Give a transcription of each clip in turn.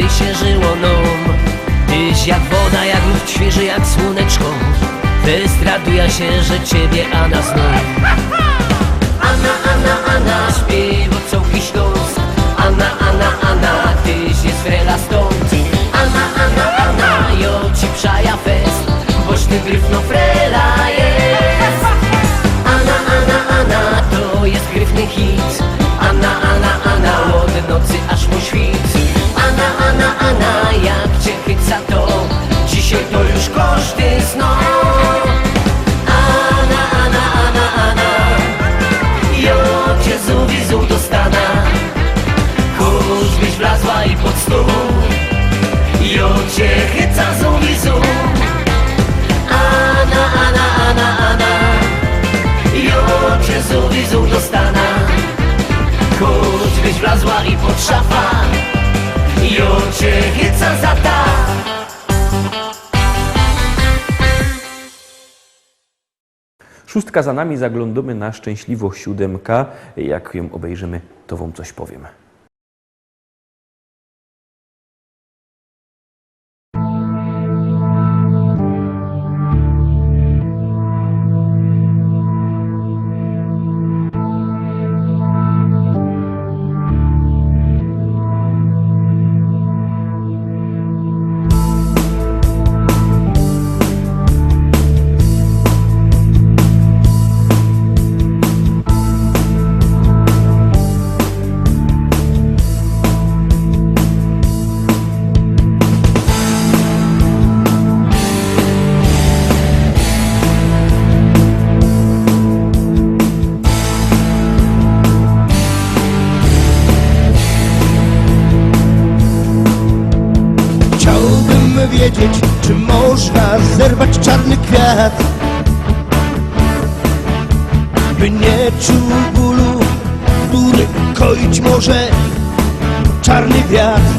kiedyś się żyło nam. Tyś jak woda, jak lód, świeży jak słoneczko. Wystraduje się, że ciebie Anna znów. Anna, Anna, Anna, śpiewa całki Śląsk. Anna, Anna, Anna, tyś jest frela stąd. Anna, Anna, Anna, jo ci przaja fest, boś ty gryfno frela jest. Anna, Anna, Anna, to jest gryfny hit. Anna, Anna, Anna, od nocy aż po świt. Anna, Anna, Anna, jak cię chyca to dzisiaj to już koszty snu. Anna, Anna, Anna, Anna, jo cię zuwizu do stana. Choćbyś wlazła i pod stół, jo cię chyca zuwizu. Anna, Anna, Anna, Anna, jo cię zuwizu do stana. Choćbyś wlazła i pod szafa, jo cię chyca za ta. Szóstka za nami, zaglądamy na szczęśliwo siódemka. Jak ją obejrzymy, to wam coś powiem. Wiedzieć, czy można zerwać czarny kwiat, by nie czuł bólu, który koić może czarny wiatr.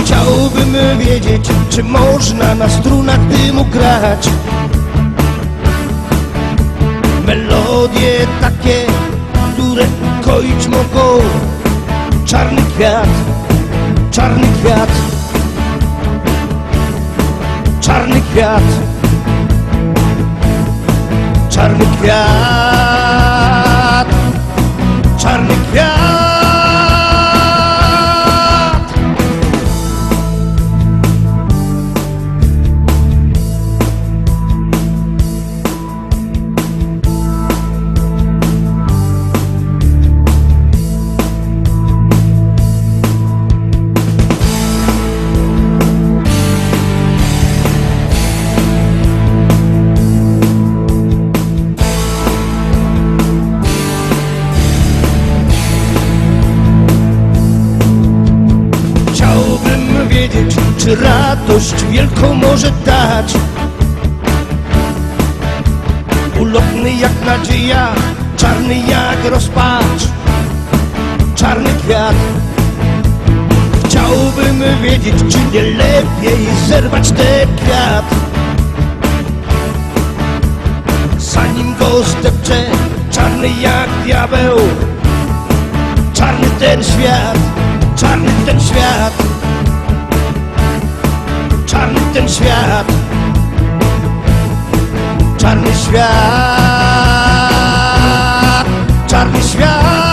Chciałbym wiedzieć, czy można na strunach dymu grać melodie takie, które koić mogą czarny kwiat, czarny kwiat. Czarny kwiat, czarny kwiat, czarny kwiat. Czy radość wielką może dać, ulotny jak nadzieja, czarny jak rozpacz, czarny kwiat. Chciałbym wiedzieć, czy nie lepiej zerwać ten kwiat, zanim go zdepcze, czarny jak diabeł. Czarny ten świat, czarny ten świat. Czarny ten świat, czarny świat, czarny świat.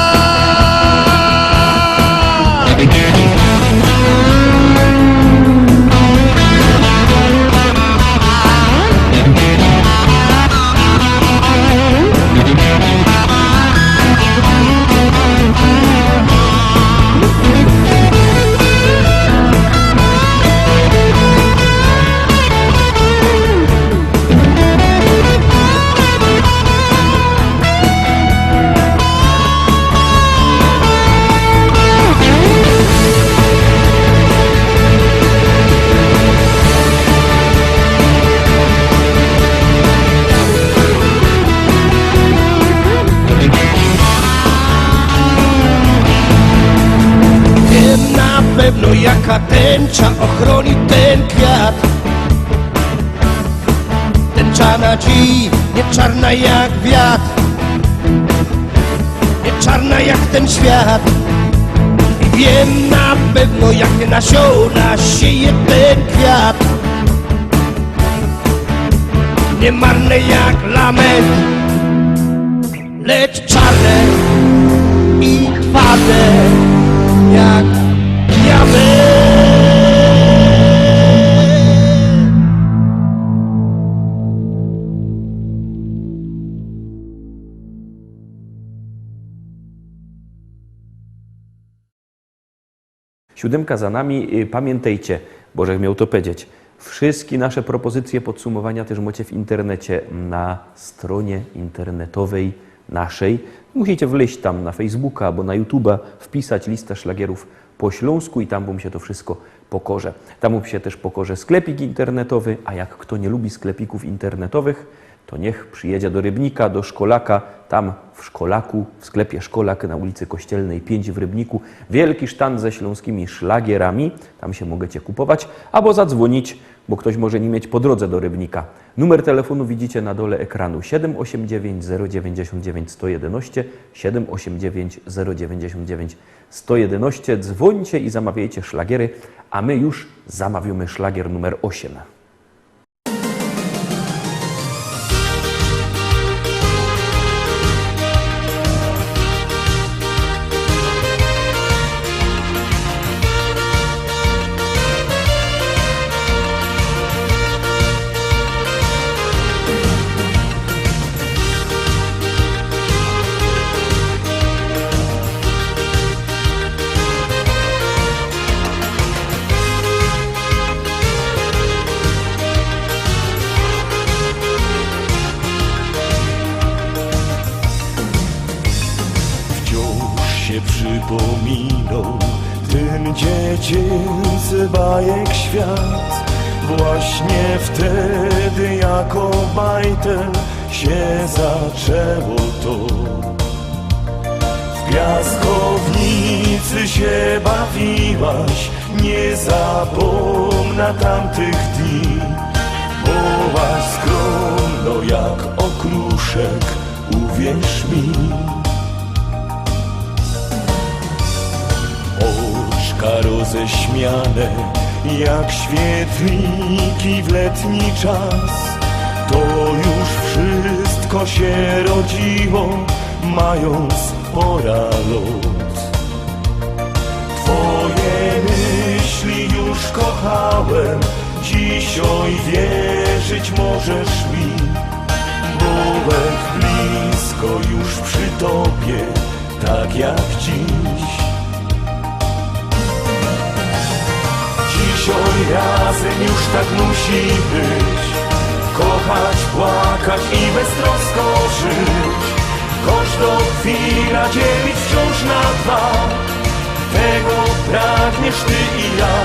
pewno jaka tęcza ochroni ten kwiat. Tęcza nadziei, nie czarna jak wiatr, nie czarna jak ten świat. I Wiem na pewno, jakie nasiona sieje ten kwiat. Nie marne jak lament, lecz czarne i twarde jak diament. Siódemka za nami. Pamiętajcie, Bożek miał to powiedzieć, wszystkie nasze propozycje podsumowania też macie w internecie na stronie internetowej naszej. Musicie wleźć tam na Facebooka albo na YouTube'a, wpisać listę szlagierów po śląsku i tam wam się to wszystko pokorze. Tam wam się też pokorze sklepik internetowy, a jak kto nie lubi sklepików internetowych, to niech przyjedzie do Rybnika, do Szkolaka, tam w Szkolaku, w sklepie Szkolak na ulicy Kościelnej 5 w Rybniku, wielki sztand ze śląskimi szlagierami, tam się możecie kupować, albo zadzwonić, bo ktoś może nie mieć po drodze do Rybnika. Numer telefonu widzicie na dole ekranu 789 099 111, 789 099 111. Dzwońcie i zamawiajcie szlagiery, a my już zamawiamy szlagier numer 8. Przypominał ten dziecięcy bajek świat. Właśnie wtedy jako bajtel się zaczęło to. W piaskownicy się bawiłaś, nie zapomnę tamtych dni. Byłaś skromno jak okruszek, uwierz mi. Oczka roześmiane jak świetliki w letni czas. To już wszystko się rodziło, mając pora lot. Twoje myśli już kochałem, dzisiaj wierzyć możesz mi. Byłem blisko już przy tobie, tak jak dziś. Dzisiaj razem już tak musi być, kochać, płakać i beztrosko żyć. Każda chwila dzielić wciąż na dwa, tego pragniesz ty i ja.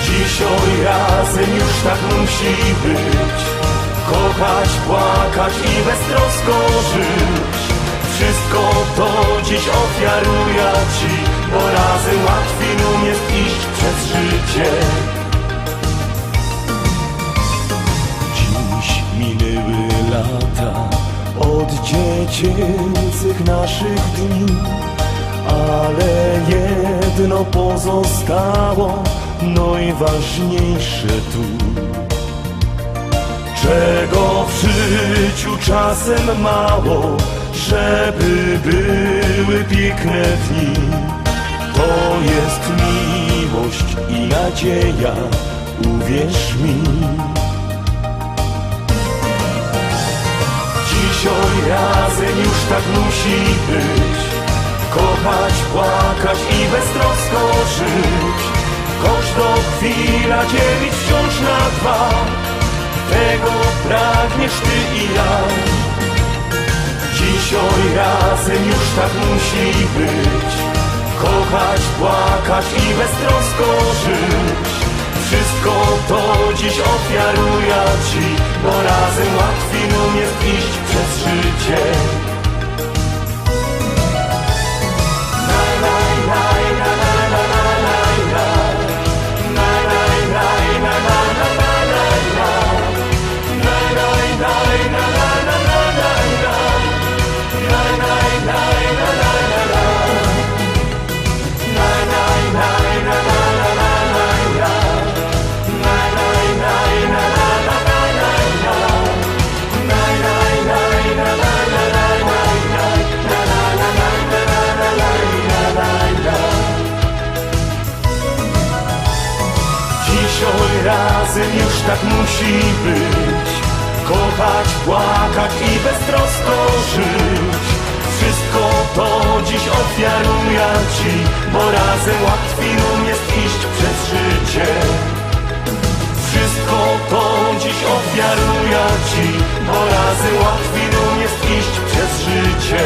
Dzisiaj razem już tak musi być, kochać, płakać i beztrosko żyć. Wszystko to dziś ofiaruję ci, bo razem łatwiej nam jest iść przez życie. Dziś minęły lata od dziecięcych naszych dni, ale jedno pozostało, najważniejsze tu. Czego w życiu czasem mało, żeby były piękne dni. To jest miłość i nadzieja, uwierz mi. Dzisiaj razem już tak musi być, kochać, płakać i beztrosko żyć. Każda chwila dzielić wciąż na dwa, tego pragniesz ty i ja. Dzisiaj razem już tak musi być, kochać, płakać i beztrosko żyć. Wszystko to dziś ofiaruję ci, bo razem łatwiej nam jest iść przez życie. płakać i beztrosko żyć. Wszystko to dziś ofiaruję Ci, bo razem łatwiej nam jest iść przez życie. Wszystko to dziś ofiaruję Ci, bo razem łatwiej nam jest iść przez życie.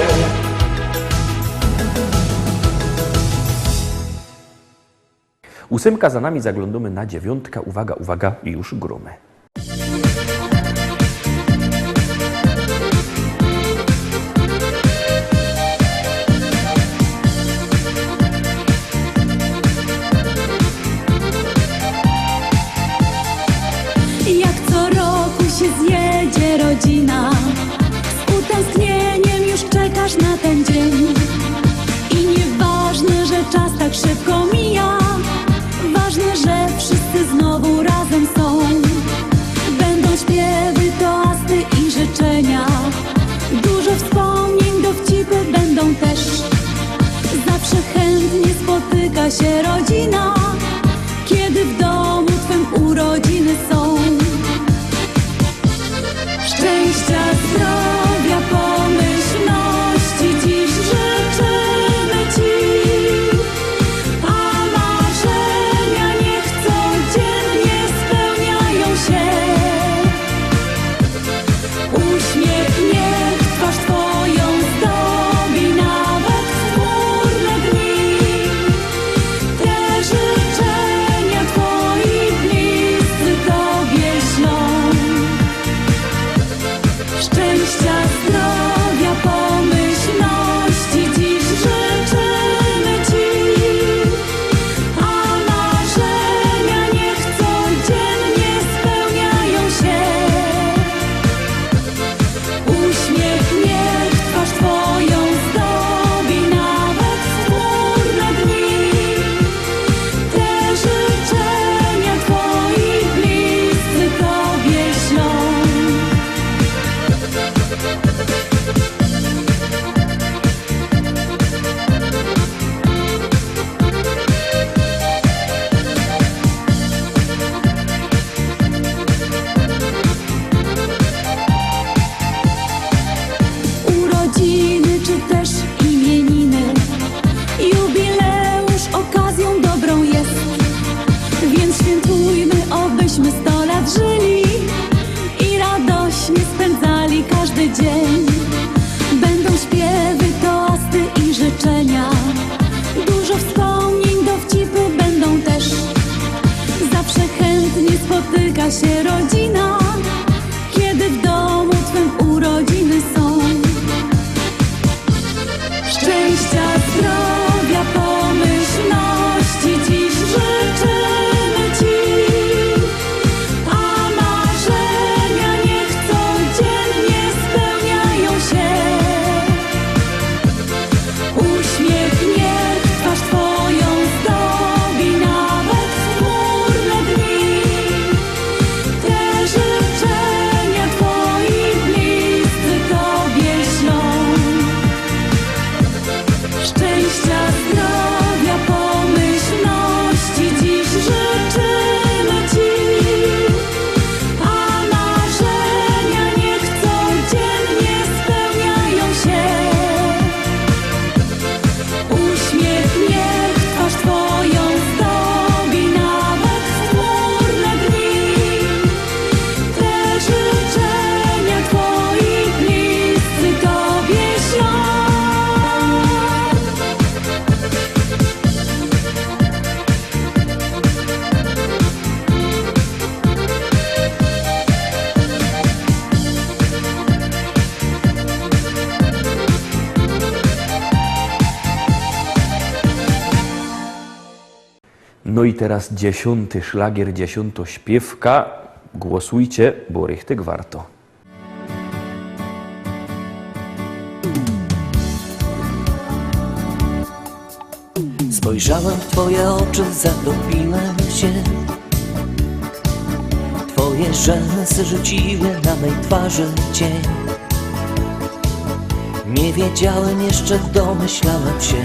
Ósemka za nami, zaglądamy na dziewiątkę. Uwaga, uwaga, już gromy. Jak co roku się zjedzie rodzina, z utęsknieniem już czekasz na ten dzień. I nieważne, że czas tak szybko mija, ważne, że wszyscy znowu razem są. Będą śpiewy, toasty i życzenia, dużo wspomnień, dowcipy będą też. Zawsze chętnie spotyka się rodzina, kiedy w domu twym urodziny są. Szczęścia, zdrowia, pomyślności dziś życzymy Ci, a marzenia niech codziennie spełniają się. Uśmiech niech twarz Twoją zdobi nawet w chmurne dni. Te życzenia Twoi bliscy Tobie ślą. Szczęścia, zdrowia, pomyślności dziś życzymy Ci, a marzenia niech codziennie spełniają się. Uśmiech niech twarz Twoją zdobi nawet w chmurne dni. Te życzenia Twoi bliscy Tobie ślą. Urodziny czy też imieniny, jubileusz okazją dobrą jest. Więc świętujmy, obyśmy 100 lat żyli i radośnie spędzali każdy dzień. Będą śpiewy, toasty i życzenia, dużo wspomnień, dowcipy będą też. Zawsze chętnie spotyka się rodzina, kiedy w domu twym urodziny są. Szczęścia, zdrowia, pomyślności dziś życzymy Ci, a marzenia niech codziennie spełniają się. Uśmiech niech twarz Twoją zdobi nawet w chmurne dni. Te życzenia Twoi bliscy Tobie ślą. Szczęścia, zdrowia, pomyślności dziś życzymy Ci, a marzenia niech codziennie spełniają się. Uśmiech niech twarz Twoją zdobi nawet w chmurne dni. Te życzenia Twoi bliscy Tobie ślą. No i teraz 10. szlagier, 10. śpiewka. Głosujcie, bo rychtyk warto. Spojrzałem w Twoje oczy, zatopiłem się. Twoje rzęsy rzuciły na mej twarzy cień. Nie wiedziałem jeszcze, domyślałem się.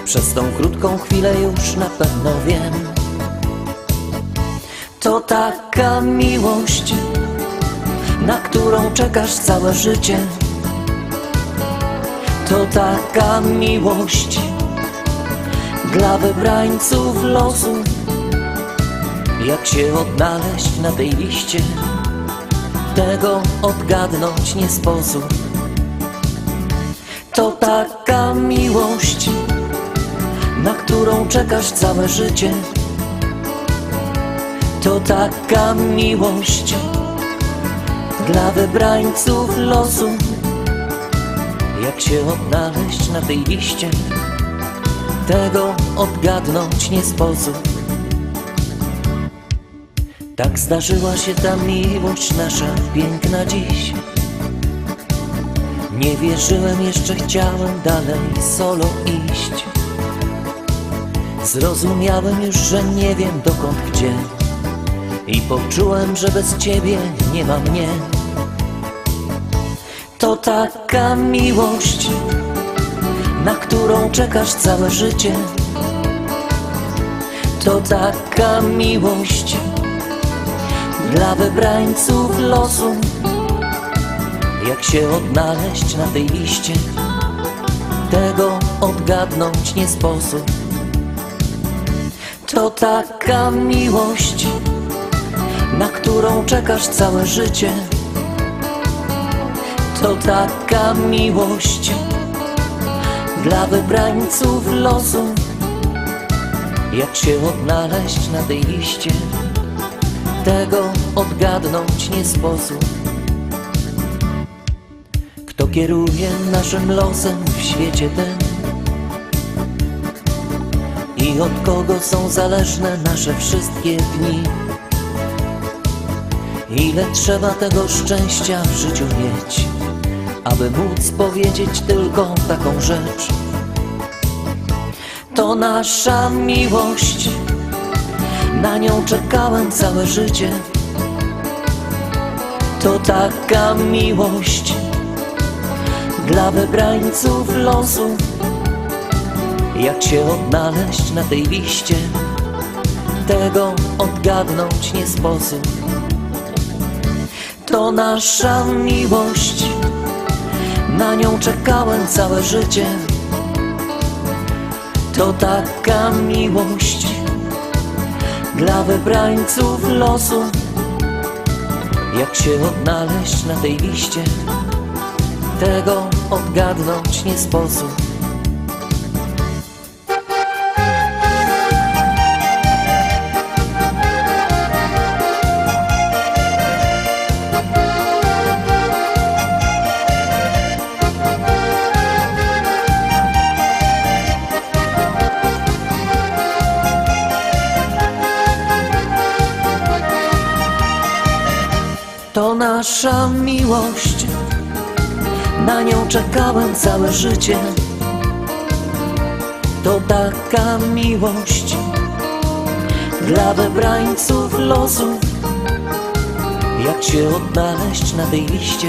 Przez tą krótką chwilę już na pewno wiem. To taka miłość, na którą czekasz całe życie. To taka miłość dla wybrańców losu. Jak się odnaleźć na tej liście, tego odgadnąć nie sposób. To taka miłość, na którą czekasz całe życie. To taka miłość dla wybrańców losu. Jak się odnaleźć na tej liście, tego odgadnąć nie sposób. Tak zdarzyła się ta miłość nasza piękna dziś. Nie wierzyłem, jeszcze chciałem dalej solo iść. Zrozumiałem już, że nie wiem dokąd gdzie, i poczułem, że bez ciebie nie ma mnie. To taka miłość, na którą czekasz całe życie. To taka miłość dla wybrańców losu. Jak się odnaleźć na tej liście, tego odgadnąć nie sposób. To taka miłość, na którą czekasz całe życie. To taka miłość dla wybrańców losu. Jak się odnaleźć na tej liście, tego odgadnąć nie sposób. Kto kieruje naszym losem w świecie tym i od kogo są zależne nasze wszystkie dni? Ile trzeba tego szczęścia w życiu mieć, aby móc powiedzieć tylko taką rzecz. To nasza miłość, na nią czekałem całe życie. To taka miłość dla wybrańców losu. Jak się odnaleźć na tej liście, tego odgadnąć nie sposób. To nasza miłość, na nią czekałem całe życie. To taka miłość dla wybrańców losu. Jak się odnaleźć na tej liście, tego odgadnąć nie sposób. To nasza miłość, na nią czekałem całe życie. To taka miłość dla wybrańców losu. Jak się odnaleźć na tej liście,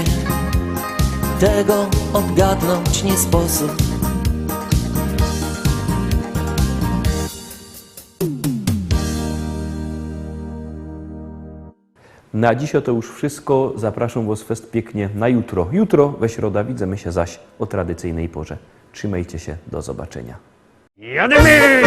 tego odgadnąć nie sposób. Na dzisiaj to już wszystko. Zapraszam Was fest pięknie na jutro. Jutro we środę widzimy się zaś o tradycyjnej porze. Trzymajcie się, do zobaczenia. Jademy!